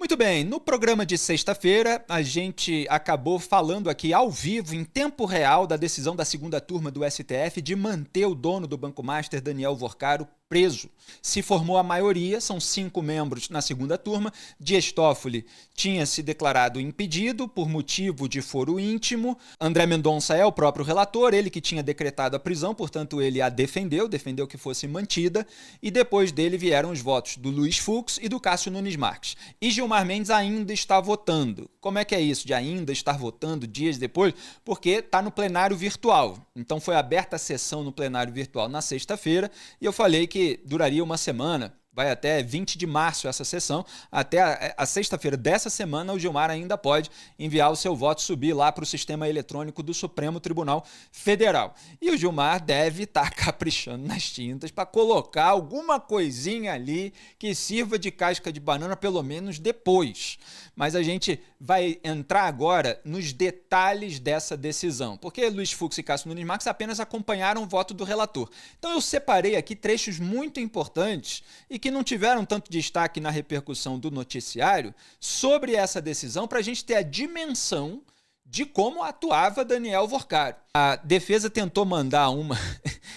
Muito bem, no programa de sexta-feira, a gente acabou falando aqui ao vivo, em tempo real, da decisão da segunda turma do STF de manter o dono do Banco Master, Daniel Worcaro, preso. Se formou a maioria, são 5 membros na segunda turma. Dias Toffoli tinha se declarado impedido por motivo de foro íntimo. André Mendonça é o próprio relator, ele que tinha decretado a prisão, portanto ele a defendeu que fosse mantida, e depois dele vieram os votos do Luiz Fux e do Cássio Nunes Marques. E Gilmar Mendes ainda está votando. Como é que é isso de ainda estar votando dias depois? Porque está no plenário virtual. Então foi aberta a sessão no plenário virtual na sexta-feira e eu falei que duraria uma semana. Vai até 20 de março essa sessão. Até a sexta-feira dessa semana, o Gilmar ainda pode enviar o seu voto, subir lá para o sistema eletrônico do Supremo Tribunal Federal. E o Gilmar deve estar caprichando nas tintas para colocar alguma coisinha ali que sirva de casca de banana, pelo menos depois. Mas a gente vai entrar agora nos detalhes dessa decisão, porque Luiz Fux e Cássio Nunes Marques apenas acompanharam o voto do relator. Então eu separei aqui trechos muito importantes e que não tiveram tanto destaque na repercussão do noticiário sobre essa decisão, para a gente ter a dimensão de como atuava Daniel Worcaro. A defesa tentou mandar uma...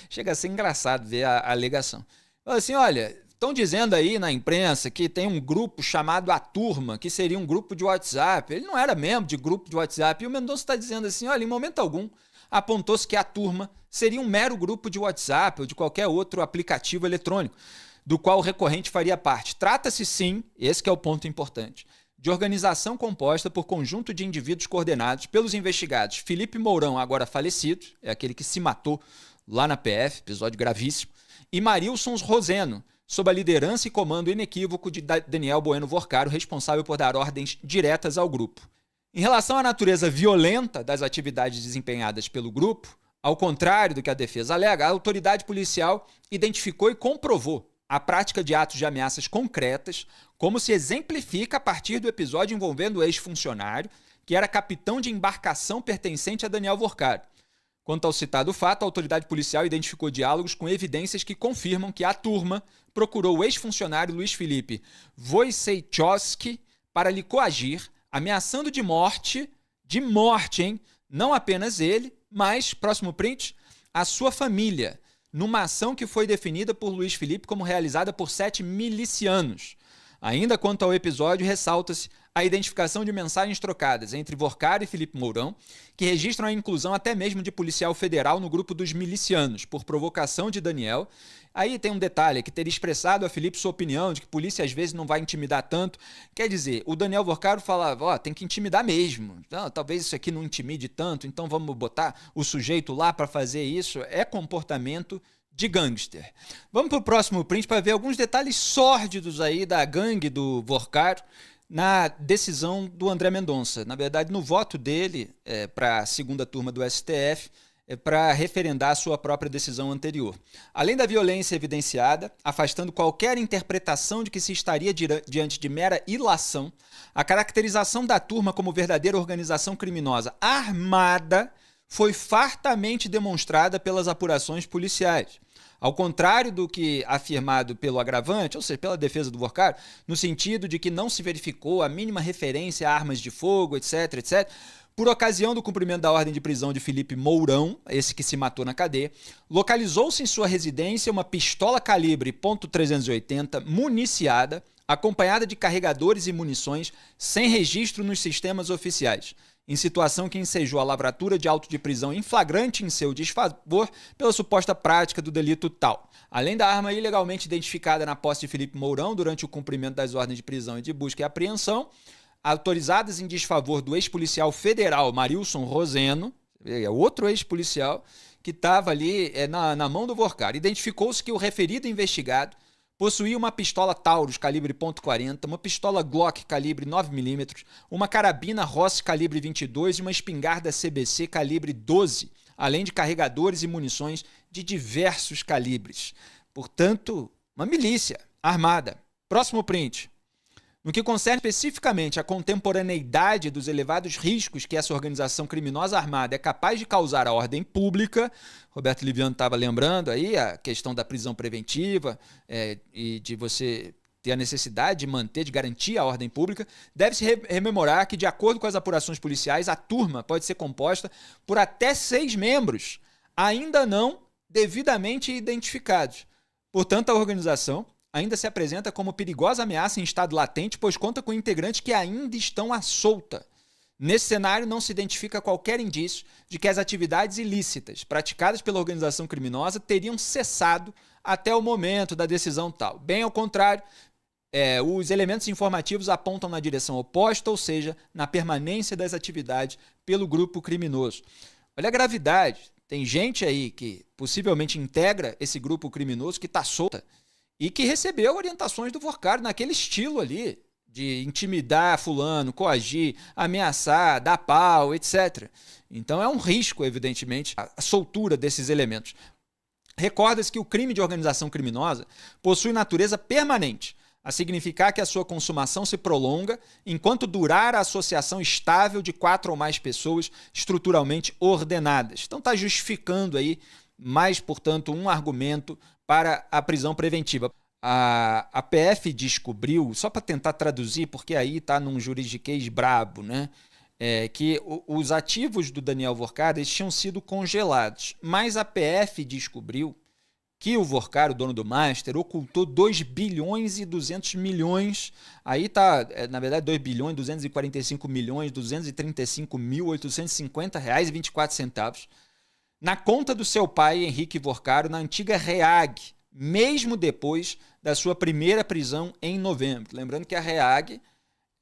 Chega a ser engraçado ver a alegação. Falou assim, olha... Estão dizendo aí na imprensa que tem um grupo chamado A Turma, que seria um grupo de WhatsApp. Ele não era membro de grupo de WhatsApp. E o Mendonça está dizendo assim, olha, em momento algum, apontou-se que A Turma seria um mero grupo de WhatsApp ou de qualquer outro aplicativo eletrônico, do qual o recorrente faria parte. Trata-se sim, esse que é o ponto importante, de organização composta por conjunto de indivíduos coordenados pelos investigados Felipe Mourão, agora falecido, é aquele que se matou lá na PF, episódio gravíssimo, e Marilson Roseno, sob a liderança e comando inequívoco de Daniel Bueno Worcaro, responsável por dar ordens diretas ao grupo. Em relação à natureza violenta das atividades desempenhadas pelo grupo, ao contrário do que a defesa alega, a autoridade policial identificou e comprovou a prática de atos de ameaças concretas, como se exemplifica a partir do episódio envolvendo o ex-funcionário, que era capitão de embarcação pertencente a Daniel Worcaro. Quanto ao citado fato, a autoridade policial identificou diálogos com evidências que confirmam que a turma procurou o ex-funcionário Luiz Felipe Wojciechowski para lhe coagir, ameaçando de morte, hein? Não apenas ele, mas, próximo print, a sua família, numa ação que foi definida por Luiz Felipe como realizada por 7 milicianos. Ainda quanto ao episódio, ressalta-se a identificação de mensagens trocadas entre Worcaro e Felipe Mourão, que registram a inclusão até mesmo de policial federal no grupo dos milicianos, por provocação de Daniel. Aí tem um detalhe, que teria expressado a Felipe sua opinião de que polícia às vezes não vai intimidar tanto. Quer dizer, o Daniel Worcaro falava, tem que intimidar mesmo. Não, talvez isso aqui não intimide tanto, então vamos botar o sujeito lá para fazer isso. É comportamento de gangster. Vamos para o próximo print para ver alguns detalhes sórdidos aí da gangue do Worcaro na decisão do André Mendonça. Na verdade, no voto dele para a segunda turma do STF, para referendar a sua própria decisão anterior. Além da violência evidenciada, afastando qualquer interpretação de que se estaria diante de mera ilação, a caracterização da turma como verdadeira organização criminosa armada foi fartamente demonstrada pelas apurações policiais. Ao contrário do que afirmado pelo agravante, ou seja, pela defesa do Worcaro, no sentido de que não se verificou a mínima referência a armas de fogo, etc, etc., por ocasião do cumprimento da ordem de prisão de Felipe Mourão, esse que se matou na cadeia, localizou-se em sua residência uma pistola calibre .380 municiada, acompanhada de carregadores e munições, sem registro nos sistemas oficiais, em situação que ensejou a lavratura de auto de prisão em flagrante em seu desfavor pela suposta prática do delito tal. Além da arma ilegalmente identificada na posse de Felipe Mourão durante o cumprimento das ordens de prisão e de busca e apreensão, autorizadas em desfavor do ex-policial federal Marilson Roseno, é outro ex-policial que estava ali na mão do Worcaro. Identificou-se que o referido investigado possuía uma pistola Taurus calibre .40, uma pistola Glock calibre 9mm, uma carabina Ross calibre 22 e uma espingarda CBC calibre 12, além de carregadores e munições de diversos calibres. Portanto, uma milícia armada. Próximo print. No que concerne especificamente à contemporaneidade dos elevados riscos que essa organização criminosa armada é capaz de causar à ordem pública, Roberto Liviano estava lembrando aí a questão da prisão preventiva e de você ter a necessidade de manter, de garantir a ordem pública, deve-se rememorar que, de acordo com as apurações policiais, a turma pode ser composta por até 6 membros, ainda não devidamente identificados. Portanto, a organização ainda se apresenta como perigosa ameaça em estado latente, pois conta com integrantes que ainda estão à solta. Nesse cenário, não se identifica qualquer indício de que as atividades ilícitas praticadas pela organização criminosa teriam cessado até o momento da decisão tal. Bem ao contrário, os elementos informativos apontam na direção oposta, ou seja, na permanência das atividades pelo grupo criminoso. Olha a gravidade. Tem gente aí que possivelmente integra esse grupo criminoso que está solta e que recebeu orientações do Vorcaro naquele estilo ali, de intimidar fulano, coagir, ameaçar, dar pau, etc. Então é um risco, evidentemente, a soltura desses elementos. Recorda-se que o crime de organização criminosa possui natureza permanente, a significar que a sua consumação se prolonga enquanto durar a associação estável de 4 ou mais pessoas estruturalmente ordenadas. Então está justificando aí mais, portanto, um argumento para a prisão preventiva. A PF descobriu, só para tentar traduzir, porque aí está num juridiquês brabo, né? Que os ativos do Daniel Vorcaro tinham sido congelados, mas a PF descobriu que o Vorcaro, dono do Master, ocultou 2 bilhões e 200 milhões, aí está, na verdade, 2 bilhões, 245 milhões, 235.850 reais e 24 centavos, na conta do seu pai, Henrique Vorcaro, na antiga REAG, mesmo depois da sua primeira prisão em novembro. Lembrando que a REAG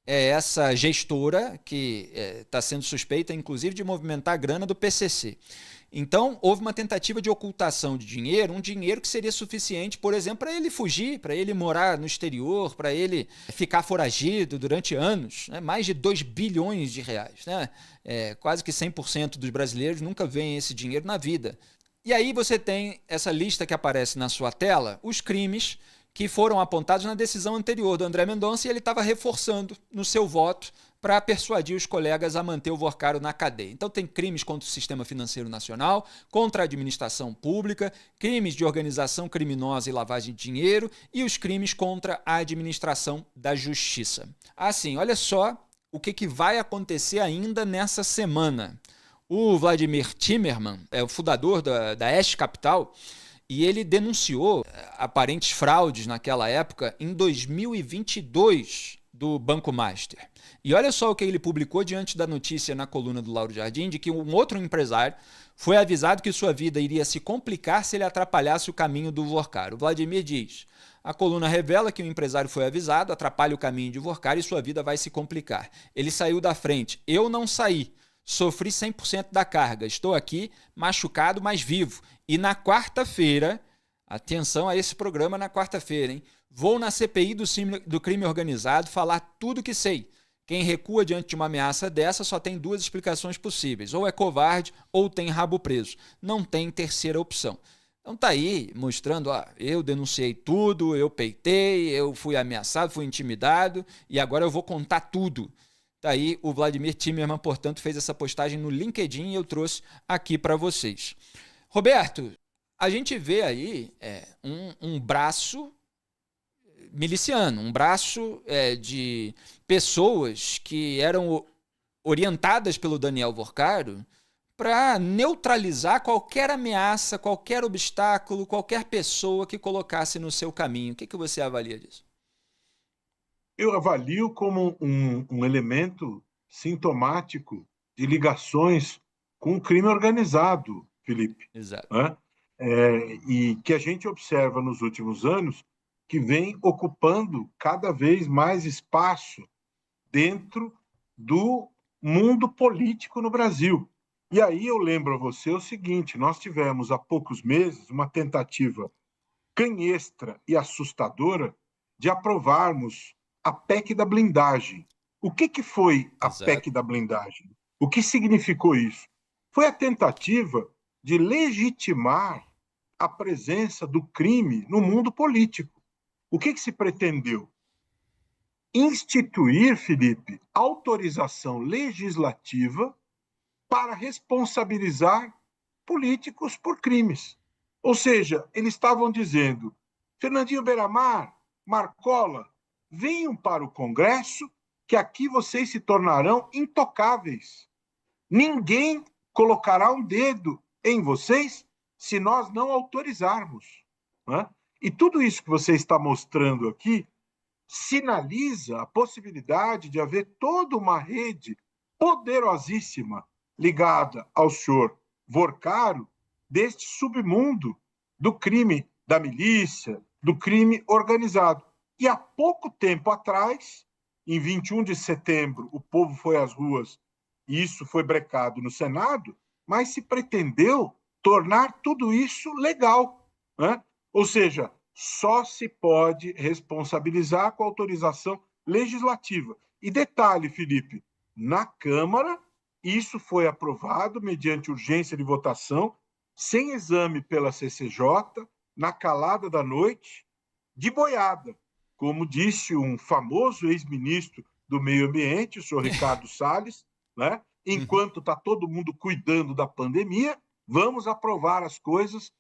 é essa gestora que está sendo suspeita, inclusive, de movimentar a grana do PCC. Então, houve uma tentativa de ocultação de dinheiro, um dinheiro que seria suficiente, por exemplo, para ele fugir, para ele morar no exterior, para ele ficar foragido durante anos, né? Mais de 2 bilhões de reais. Né? Quase que 100% dos brasileiros nunca veem esse dinheiro na vida. E aí você tem essa lista que aparece na sua tela, os crimes que foram apontados na decisão anterior do André Mendonça, e ele estava reforçando no seu voto para persuadir os colegas a manter o Vorcaro na cadeia. Então tem crimes contra o sistema financeiro nacional, contra a administração pública, crimes de organização criminosa e lavagem de dinheiro e os crimes contra a administração da justiça. Assim, olha só o que vai acontecer ainda nessa semana. O Vladimir Timmerman é o fundador da Este Capital, e ele denunciou aparentes fraudes naquela época em 2022 do Banco Master. E olha só o que ele publicou diante da notícia na coluna do Lauro Jardim, de que um outro empresário foi avisado que sua vida iria se complicar se ele atrapalhasse o caminho do Vorcaro. O Vladimir diz: a coluna revela que o empresário foi avisado, atrapalha o caminho de Vorcaro e sua vida vai se complicar. Ele saiu da frente. Eu não saí. Sofri 100% da carga. Estou aqui machucado, mas vivo. E na quarta-feira, atenção a esse programa na quarta-feira, hein? Vou na CPI do crime organizado falar tudo que sei. Quem recua diante de uma ameaça dessa só tem 2 explicações possíveis. Ou é covarde ou tem rabo preso. Não tem terceira opção. Então tá aí mostrando, eu denunciei tudo, eu peitei, eu fui ameaçado, fui intimidado e agora eu vou contar tudo. Tá aí o Vladimir Timmerman, portanto, fez essa postagem no LinkedIn e eu trouxe aqui para vocês. Roberto, a gente vê aí um braço miliciano, um braço de pessoas que eram orientadas pelo Daniel Vorcaro para neutralizar qualquer ameaça, qualquer obstáculo, qualquer pessoa que colocasse no seu caminho. O que você avalia disso? Eu avalio como um elemento sintomático de ligações com o crime organizado, Felipe. Exato. Né? E que a gente observa nos últimos anos que vem ocupando cada vez mais espaço dentro do mundo político no Brasil. E aí eu lembro a você o seguinte: nós tivemos há poucos meses uma tentativa canhestra e assustadora de aprovarmos a PEC da blindagem. O que foi a PEC da blindagem? O que significou isso? Foi a tentativa de legitimar a presença do crime no mundo político. O que se pretendeu? Instituir, Felipe, autorização legislativa para responsabilizar políticos por crimes. Ou seja, eles estavam dizendo: Fernandinho Beiramar, Marcola, venham para o Congresso, que aqui vocês se tornarão intocáveis. Ninguém colocará um dedo em vocês se nós não autorizarmos. Né? E tudo isso que você está mostrando aqui sinaliza a possibilidade de haver toda uma rede poderosíssima ligada ao senhor Vorcaro, deste submundo do crime da milícia, do crime organizado. E há pouco tempo atrás, em 21 de setembro, o povo foi às ruas e isso foi brecado no Senado, mas se pretendeu tornar tudo isso legal. Né? Ou seja, só se pode responsabilizar com autorização legislativa. E detalhe, Felipe, na Câmara, isso foi aprovado mediante urgência de votação, sem exame pela CCJ, na calada da noite, de boiada. Como disse um famoso ex-ministro do Meio Ambiente, o senhor Ricardo Salles, né? Enquanto está todo mundo cuidando da pandemia, vamos aprovar as coisas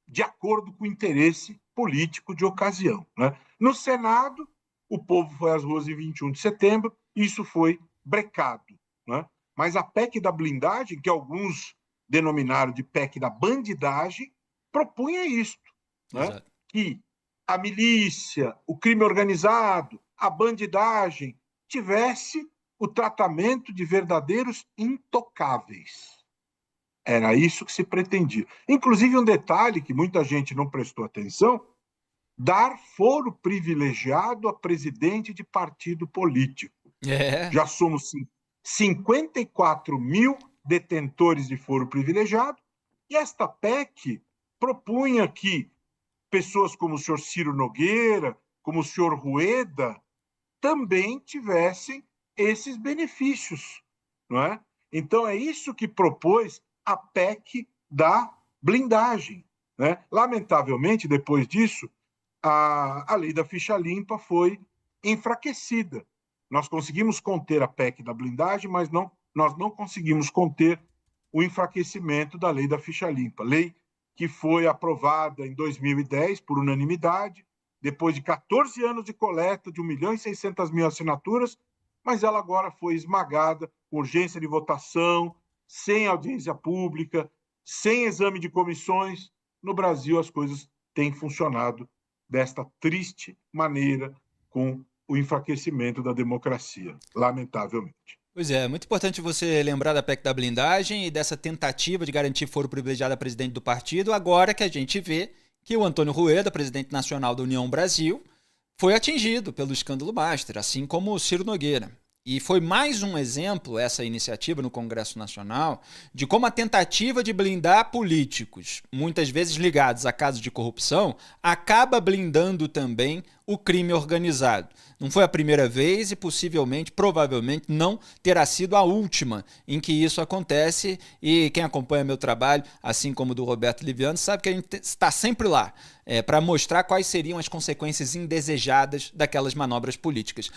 de acordo com o interesse político de ocasião. Né? No Senado, o povo foi às ruas em 21 de setembro, isso foi brecado. Né? Mas a PEC da blindagem, que alguns denominaram de PEC da bandidagem, propunha isto, né? Que a milícia, o crime organizado, a bandidagem tivesse o tratamento de verdadeiros intocáveis. Era isso que se pretendia. Inclusive, um detalhe que muita gente não prestou atenção, dar foro privilegiado a presidente de partido político. Já somos 54 mil detentores de foro privilegiado, e esta PEC propunha que pessoas como o senhor Ciro Nogueira, como o senhor Rueda, também tivessem esses benefícios. Não é? Então, é isso que propôs a PEC da blindagem. Né? Lamentavelmente, depois disso, a lei da ficha limpa foi enfraquecida. Nós conseguimos conter a PEC da blindagem, mas nós não conseguimos conter o enfraquecimento da lei da ficha limpa. Lei que foi aprovada em 2010 por unanimidade, depois de 14 anos de coleta de 1.600.000 assinaturas, mas ela agora foi esmagada com urgência de votação, sem audiência pública, sem exame de comissões. No Brasil, as coisas têm funcionado desta triste maneira, com o enfraquecimento da democracia, lamentavelmente. Pois é, muito importante você lembrar da PEC da blindagem e dessa tentativa de garantir foro privilegiado a presidente do partido, agora que a gente vê que o Antônio Rueda, presidente nacional da União Brasil, foi atingido pelo escândalo Master, assim como o Ciro Nogueira. E foi mais um exemplo, essa iniciativa no Congresso Nacional, de como a tentativa de blindar políticos, muitas vezes ligados a casos de corrupção, acaba blindando também o crime organizado. Não foi a primeira vez e possivelmente, provavelmente, não terá sido a última em que isso acontece. E quem acompanha meu trabalho, assim como o do Roberto Liviano, sabe que a gente está sempre lá para mostrar quais seriam as consequências indesejadas daquelas manobras políticas.